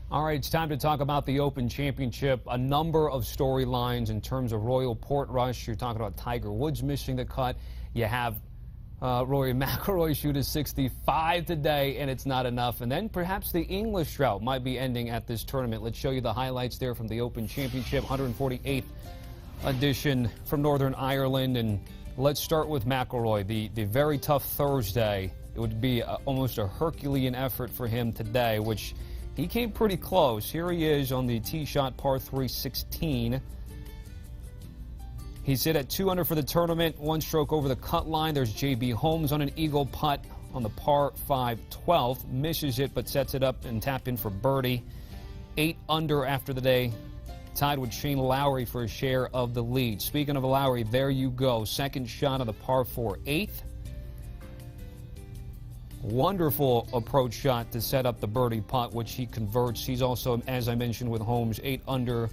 All right, it's time to talk about the Open Championship. A number of storylines in terms of Royal Portrush. You're talking about Tiger Woods missing the cut. You have Rory McIlroy shoot a 65 today, and it's not enough. And then perhaps the English drought might be ending at this tournament. Let's show you the highlights there from the Open Championship, 148th edition from Northern Ireland. And let's start with McIlroy. The very tough Thursday. It would be almost a Herculean effort for him today, which he came pretty close. Here he is on the tee shot, par 3, 16. He's hit at 2 under for the tournament, 1 stroke over the cut line. There's J.B. Holmes on an eagle putt on the par 5, 12th. Misses it, but sets it up and tap in for birdie. 8 under after the day, tied with Shane Lowry for a share of the lead. Speaking of Lowry, there you go. Second shot on the par 4, 8th. Wonderful approach shot to set up the birdie putt, which he converts. He's also, as I mentioned with Holmes, 8 under,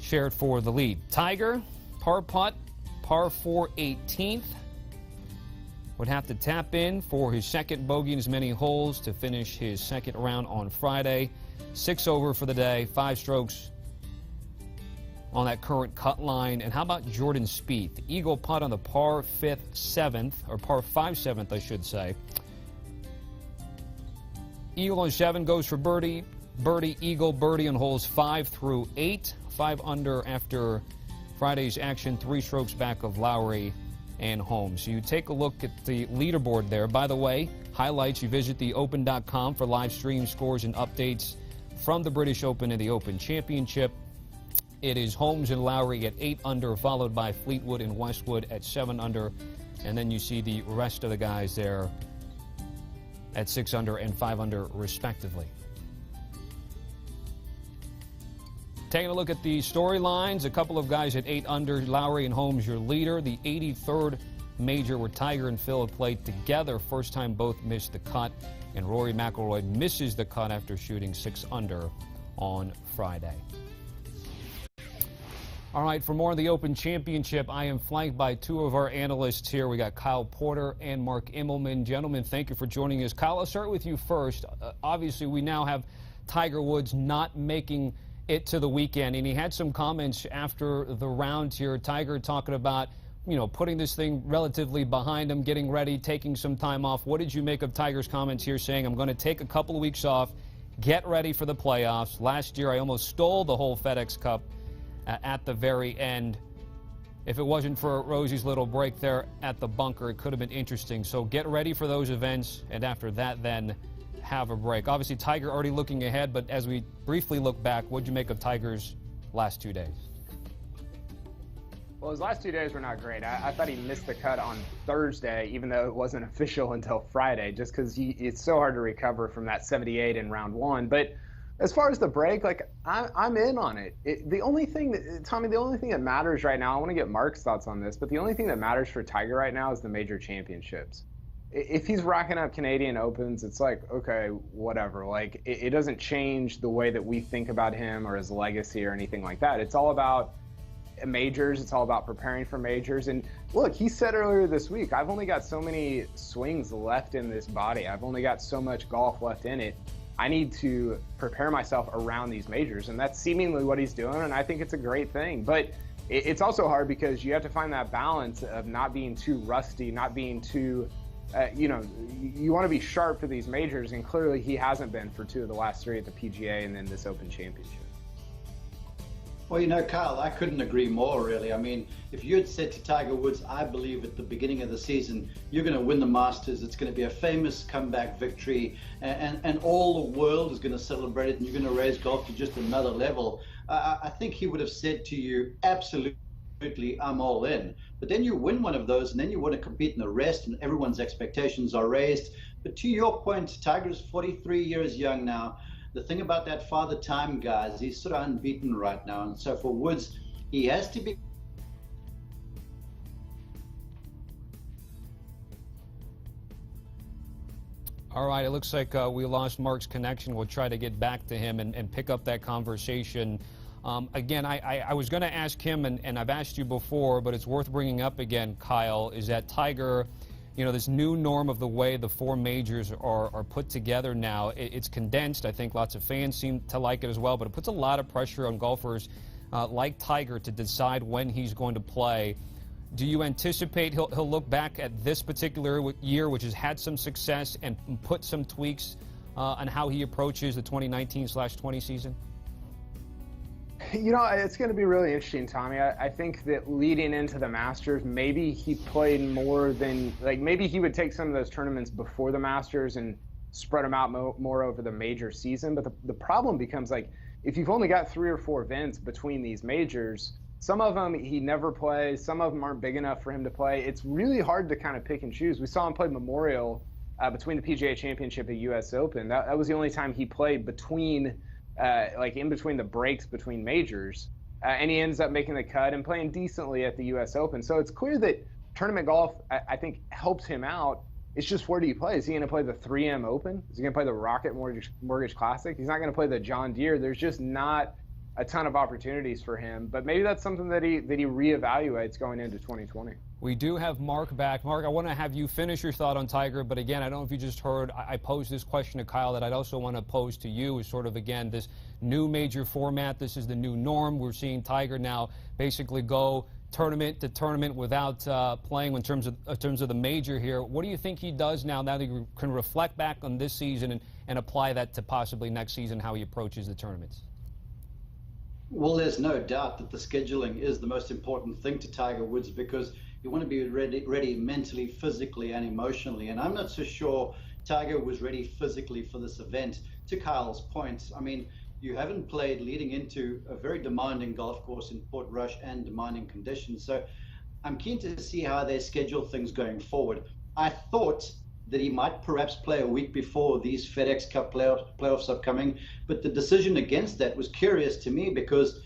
shared for the lead. Tiger, par putt, par 4, 18th. Would have to tap in for his second bogey in as many holes to finish his second round on Friday. 6 over for the day, 5 strokes on that current cut line. And how about Jordan Spieth? The eagle putt on the par 5, 7th, or par 5, 7th, I should say. Eagle on 7 goes for birdie. Birdie, eagle, birdie on holes 5 through 8. 5 under after Friday's action, 3 strokes back of Lowry and Holmes. So you take a look at the leaderboard there. By the way, highlights, you visit theopen.com for live stream scores and updates from the British Open and the Open Championship. It is Holmes and Lowry at 8 under, followed by Fleetwood and Westwood at 7 under. And then you see the rest of the guys there at 6 under and 5 under, respectively. Taking a look at the storylines, a couple of guys at 8 under, Lowry and Holmes, your leader. The 83rd major where Tiger and Phil have played together. First time both missed the cut. And Rory McIlroy misses the cut after shooting 6 under on Friday. All right, for more of the Open Championship, I am flanked by 2 of our analysts here. We got Kyle Porter and Mark Immelman. Gentlemen, thank you for joining us. Kyle, I'll start with you first. Obviously, we now have Tiger Woods not making it to the weekend, and he had some comments after the round here. Tiger talking about, putting this thing relatively behind him, getting ready, taking some time off. What did you make of Tiger's comments here saying, I'm going to take a couple of weeks off, get ready for the playoffs? Last year, I almost stole the whole FedEx Cup at the very end. If it wasn't for Rosie's little break there at the bunker, it could have been interesting. So get ready for those events, and after that, then have a break. Obviously, Tiger already looking ahead, but as we briefly look back, what did you make of Tiger's last 2 days? Well, his last 2 days were not great. I thought he missed the cut on Thursday, even though it wasn't official until Friday, just because it's so hard to recover from that 78 in round 1. But as far as the break, I'm in on it. The only thing, Tommy, the only thing that matters right now, I want to get Mark's thoughts on this, but the only thing that matters for Tiger right now is the major championships. If he's racking up Canadian Opens, it's like, okay, whatever. It doesn't change the way that we think about him or his legacy or anything like that. It's all about majors. It's all about preparing for majors. And look, he said earlier this week, I've only got so many swings left in this body. I've only got so much golf left in it. I need to prepare myself around these majors. And that's seemingly what he's doing. And I think it's a great thing. But it's also hard because you have to find that balance of not being too rusty, not being too you want to be sharp for these majors, and clearly he hasn't been for 2 of the last 3 at the PGA and then this Open Championship. Well, Kyle, I couldn't agree more, really. I mean, if you had said to Tiger Woods, I believe at the beginning of the season, you're going to win the Masters, it's going to be a famous comeback victory, and all the world is going to celebrate it, and you're going to raise golf to just another level, I think he would have said to you, absolutely, I'm all in. But then you win one of those, and then you want to compete in the rest, and everyone's expectations are raised. But to your point, Tiger's 43 years young now. The thing about that Father Time, guys, he's sort of unbeaten right now. And so for Woods, he has to be. All right, it looks like we lost Mark's connection. We'll try to get back to him and pick up that conversation. Again, I was going to ask him, and I've asked you before, but it's worth bringing up again, Kyle, is that Tiger you know, this new norm of the way the 4 majors are put together now. It's condensed. I think lots of fans seem to like it as well, but it puts a lot of pressure on golfers like Tiger to decide when he's going to play. Do you anticipate he'll look back at this particular year, which has had some success, and put some tweaks on how he approaches the 2019/20 season? You know, it's going to be really interesting, Tommy. I think that leading into the Masters, maybe he played more than, like, maybe he would take some of those tournaments before the Masters and spread them out more over the major season. But the problem becomes, like, if you've only got 3 or 4 events between these majors, some of them he never plays, some of them aren't big enough for him to play. It's really hard to kind of pick and choose. We saw him play Memorial between the PGA Championship and U.S. Open. That was the only time he played between, like in between the breaks between majors. And he ends up making the cut and playing decently at the U.S. Open. So it's clear that tournament golf, I think, helps him out. It's just, where do you play? Is he going to play the 3M Open? Is he going to play the Rocket Mortgage Classic? He's not going to play the John Deere. There's just not a ton of opportunities for him. But maybe that's something that he reevaluates going into 2020. We do have Mark back. Mark, I want to have you finish your thought on Tiger, but again, I don't know if you just heard, I posed this question to Kyle that I'd also want to pose to you, is sort of, again, this new major format. This is the new norm. We're seeing Tiger now basically go tournament to tournament without playing in terms of the major here. What do you think he does now that he can reflect back on this season and apply that to possibly next season, how he approaches the tournaments? Well, there's no doubt that the scheduling is the most important thing to Tiger Woods, because you want to be ready mentally, physically, and emotionally. And I'm not so sure Tiger was ready physically for this event. To Kyle's point, I mean, you haven't played leading into a very demanding golf course in Portrush and demanding conditions. So I'm keen to see how they schedule things going forward. I thought that he might perhaps play a week before these FedEx Cup playoffs are coming, but the decision against that was curious to me, because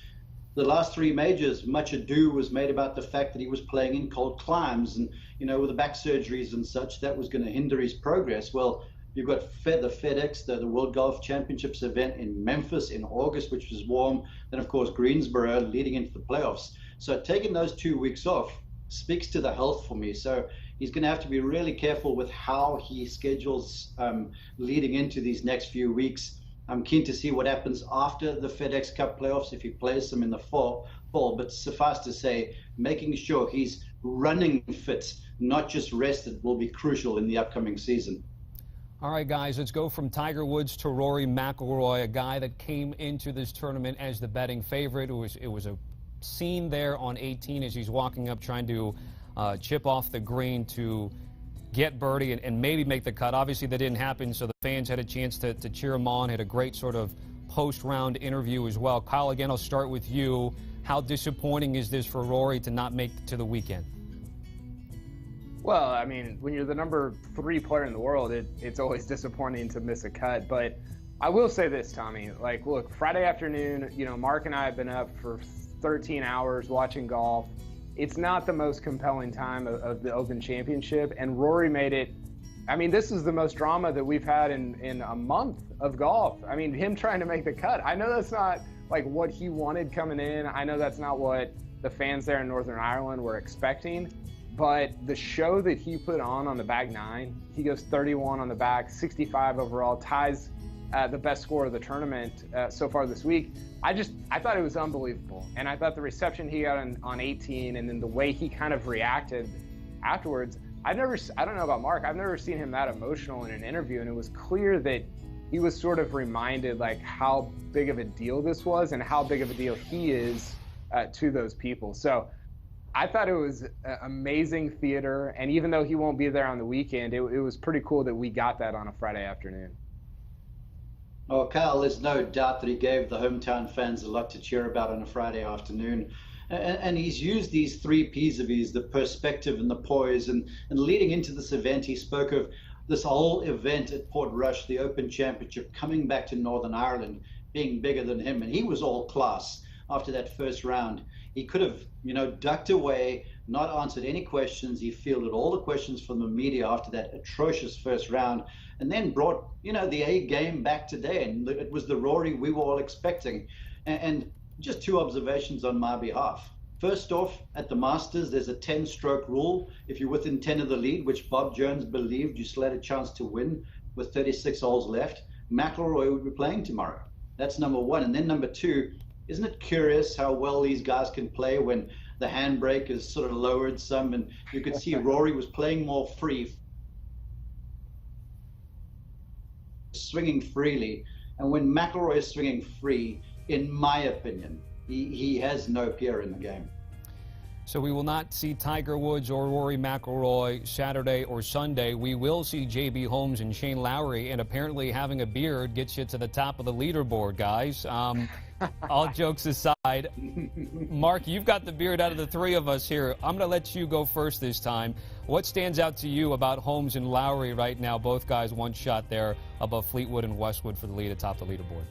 the last 3 majors, much ado was made about the fact that he was playing in cold climes, and, you know, with the back surgeries and such, that was going to hinder his progress. Well, you've got the FedEx, the World Golf Championships event in Memphis in August, which was warm. Then, of course, Greensboro leading into the playoffs. So taking those 2 weeks off speaks to the health for me. So he's going to have to be really careful with how he schedules leading into these next few weeks. I'm keen to see what happens after the FedEx Cup playoffs, if he plays them in the fall. But suffice to say, making sure he's running fit, not just rested, will be crucial in the upcoming season. All right, guys, let's go from Tiger Woods to Rory McIlroy, a guy that came into this tournament as the betting favorite. It was a scene there on 18 as he's walking up trying to chip off the green to get birdie and maybe make the cut. Obviously, that didn't happen, so the fans had a chance to cheer him on, had a great sort of post-round interview as well. Kyle, again, I'll start with you. How disappointing is this for Rory to not make it to the weekend? Well, I mean, when you're the number 3 player in the world, it's always disappointing to miss a cut. But I will say this, Tommy. Like, look, Friday afternoon, you know, Mark and I have been up for 13 hours watching golf. It's not the most compelling time of the Open Championship, and Rory made it. I mean, this is the most drama that we've had in a month of golf. I mean, him trying to make the cut. I know that's not like what he wanted coming in. I know that's not what the fans there in Northern Ireland were expecting, but the show that he put on the back 9, he goes 31 on the back, 65 overall, ties the best score of the tournament so far this week. I thought it was unbelievable. And I thought the reception he got on 18, and then the way he kind of reacted afterwards, I don't know about Mark, I've never seen him that emotional in an interview. And it was clear that he was sort of reminded like how big of a deal this was and how big of a deal he is to those people. So I thought it was amazing theater. And even though he won't be there on the weekend, it was pretty cool that we got that on a Friday afternoon. Oh, Kyle, there's no doubt that he gave the hometown fans a lot to cheer about on a Friday afternoon. And he's used these 3 Ps of his, the perspective and the poise. And leading into this event, he spoke of this whole event at Portrush, the Open Championship, coming back to Northern Ireland, being bigger than him. And he was all class after that first round. He could have, you know, ducked away, not answered any questions. He fielded all the questions from the media after that atrocious first round, and then brought, you know, the A game back today. And it was the Rory we were all expecting. And just 2 observations on my behalf. First off, at the Masters, there's a 10-stroke rule. If you're within 10 of the lead, which Bob Jones believed, you still had a chance to win with 36 holes left. McIlroy would be playing tomorrow. That's number one. And then number two, isn't it curious how well these guys can play when the handbrake is sort of lowered some, and you could see Rory was playing more free, swinging freely. And when McIlroy is swinging free, in my opinion, he has no peer in the game. So we will not see Tiger Woods or Rory McIlroy Saturday or Sunday. We will see J.B. Holmes and Shane Lowry, and apparently having a beard gets you to the top of the leaderboard, guys. All jokes aside, Mark, you've got the beard out of the three of us here. I'm going to let you go first this time. What stands out to you about Holmes and Lowry right now? Both guys one shot there above Fleetwood and Westwood for the lead atop the leaderboard.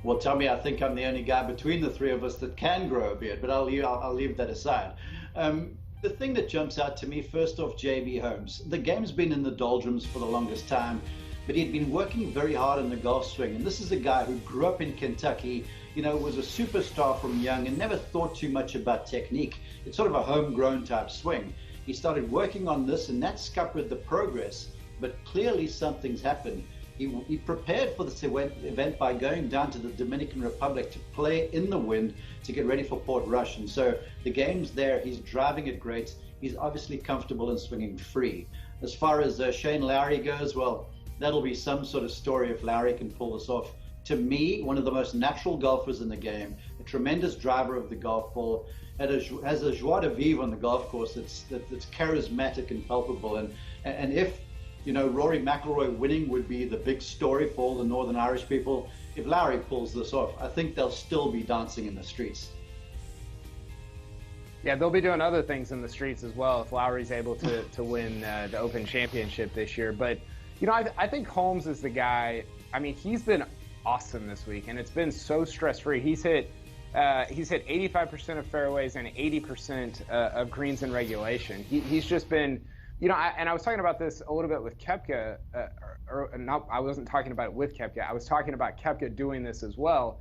Well, Tommy, I think I'm the only guy between the three of us that can grow a beard, but I'll leave that aside. The thing that jumps out to me, first off, J.B. Holmes. The game's been in the doldrums for the longest time, but he'd been working very hard in the golf swing. And this is a guy who grew up in Kentucky, was a superstar from young and never thought too much about technique. It's sort of a homegrown type swing. He started working on this, and that scuppered the progress, but clearly something's happened. He prepared for this event by going down to the Dominican Republic to play in the wind to get ready for Portrush. And so the game's there. He's driving it great. He's obviously comfortable in swinging free. As far as Shane Lowry goes, well, that'll be some sort of story if Lowry can pull this off. To me, one of the most natural golfers in the game, a tremendous driver of the golf ball, has a joie de vivre on the golf course that's charismatic and palpable. And if Rory McIlroy winning would be the big story for all the Northern Irish people. If Lowry pulls this off, I think they'll still be dancing in the streets. Yeah, they'll be doing other things in the streets as well if Lowry's able to win the Open Championship this year. But, I think Holmes is the guy. I mean, he's been awesome this week, and it's been so stress-free. He's hit 85% of fairways and 80% of greens in regulation. He's just been... and I was talking about this a little bit with Koepka, I wasn't talking about it with Koepka. I was talking about Koepka doing this as well.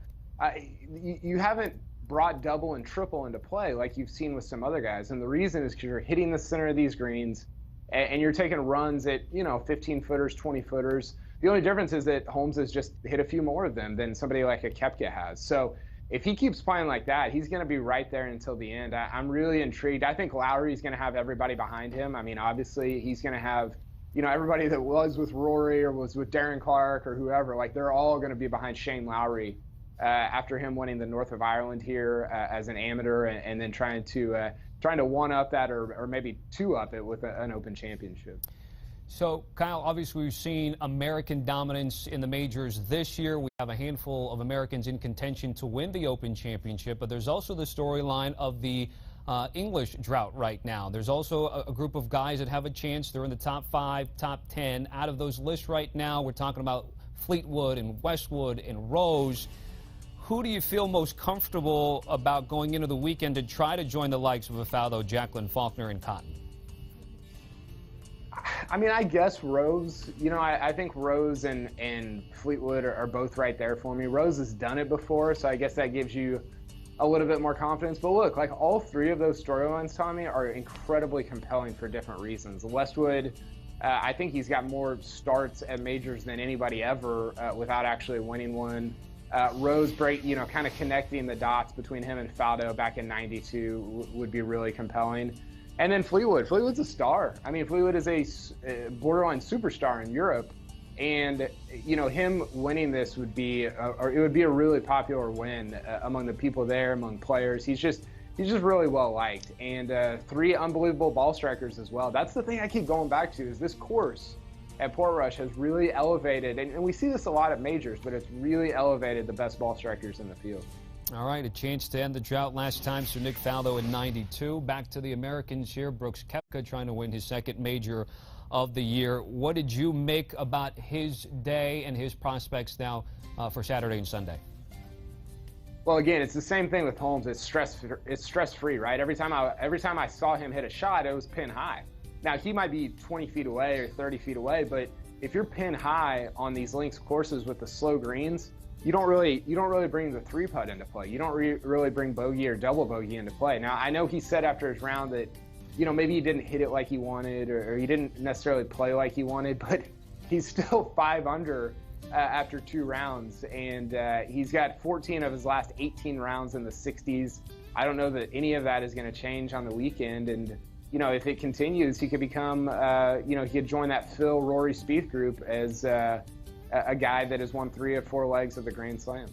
You haven't brought double and triple into play like you've seen with some other guys. And the reason is because you're hitting the center of these greens and you're taking runs at, 15-footers, 20-footers. The only difference is that Holmes has just hit a few more of them than somebody like a Koepka has. So if he keeps playing like that, he's going to be right there until the end. I'm really intrigued. I think Lowry's going to have everybody behind him. I mean, obviously, he's going to have, everybody that was with Rory or was with Darren Clark or whoever. Like, they're all going to be behind Shane Lowry after him winning the North of Ireland here as an amateur and then trying to one-up that or maybe two-up it with an Open Championship. So, Kyle, obviously we've seen American dominance in the majors this year. We have a handful of Americans in contention to win the Open Championship, but there's also the storyline of the English drought right now. There's also a group of guys that have a chance. They're in the top 5, top 10. Out of those lists right now, we're talking about Fleetwood and Westwood and Rose. Who do you feel most comfortable about going into the weekend to try to join the likes of Faldo, Jacklin, Faulkner, and Cotton? I mean, I guess Rose, I think Rose and Fleetwood are both right there for me. Rose has done it before, so I guess that gives you a little bit more confidence. But look, like all three of those storylines, Tommy, are incredibly compelling for different reasons. Westwood, I think he's got more starts at majors than anybody ever without actually winning one. Rose, kind of connecting the dots between him and Faldo back in '92 would be really compelling. And then Fleetwood. Fleetwood's a star. I mean, Fleetwood is a borderline superstar in Europe. And, him winning this would be, it would be a really popular win among the people there, among players. He's just really well liked. And 3 unbelievable ball strikers as well. That's the thing I keep going back to is this course at Portrush has really elevated, and we see this a lot at majors, but it's really elevated the best ball strikers in the field. All right, a chance to end the drought last time, so Nick Faldo in '92. Back to the Americans here. Brooks Koepka trying to win his second major of the year. What did you make about his day and his prospects now for Saturday and Sunday? Well, again, it's the same thing with Holmes. It's stress-free, right? Every time I saw him hit a shot, it was pin high. Now, he might be 20 feet away or 30 feet away, but if you're pin high on these links courses with the slow greens, you don't really bring the 3-putt into play. You don't really bring bogey or double bogey into play. Now, I know he said after his round that, maybe he didn't hit it like he wanted, or he didn't necessarily play like he wanted, but he's still 5 under after 2 rounds, and he's got 14 of his last 18 rounds in the 60s. I don't know that any of that is going to change on the weekend, and if it continues, he could become, he could join that Phil Rory Spieth group as a guy that has won 3 of 4 legs of the Grand Slam.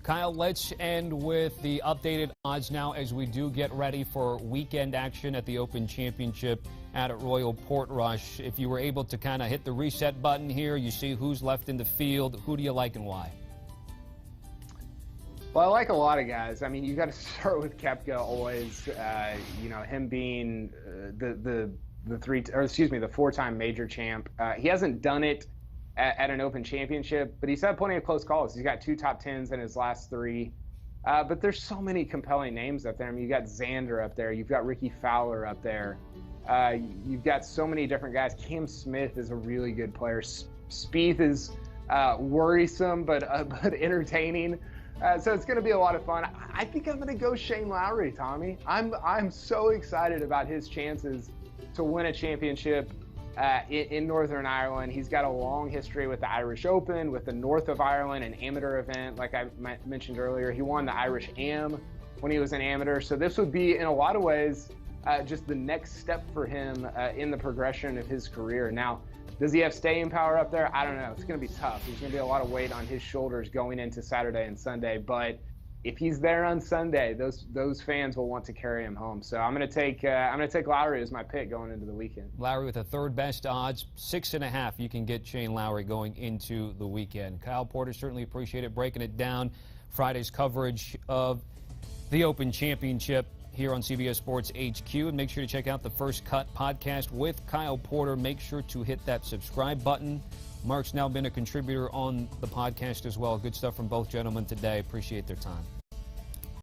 Kyle, let's end with the updated odds now as we do get ready for weekend action at the Open Championship at Royal Portrush. If you were able to kind of hit the reset button here, you see who's left in the field. Who do you like and why? Well, I like a lot of guys. I mean, you got to start with Koepka always. Him being the 4-time major champ. He hasn't done it at an Open Championship, but he's had plenty of close calls. He's got 2 top 10s in his last 3. But there's so many compelling names up there. I mean, you got Xander up there. You've got Ricky Fowler up there. You've got so many different guys. Cam Smith is a really good player. Spieth is worrisome but entertaining. So it's going to be a lot of fun. I think I'm going to go Shane Lowry, Tommy. I'm so excited about his chances to win a championship in Northern Ireland. He's got a long history with the Irish Open, with the North of Ireland, an amateur event. Like I mentioned earlier, he won the Irish Am when he was an amateur. So this would be, in a lot of ways, just the next step for him in the progression of his career. Now, does he have staying power up there? I don't know. It's going to be tough. There's going to be a lot of weight on his shoulders going into Saturday and Sunday. But if he's there on Sunday, those fans will want to carry him home. So I'm going to take Lowry as my pick going into the weekend. Lowry with the 3rd best odds, 6.5. You can get Shane Lowry going into the weekend. Kyle Porter, certainly appreciate it breaking it down. Friday's coverage of the Open Championship here on CBS Sports HQ. And make sure to check out the First Cut podcast with Kyle Porter. Make sure to hit that subscribe button. Mark's now been a contributor on the podcast as well. Good stuff from both gentlemen today. Appreciate their time.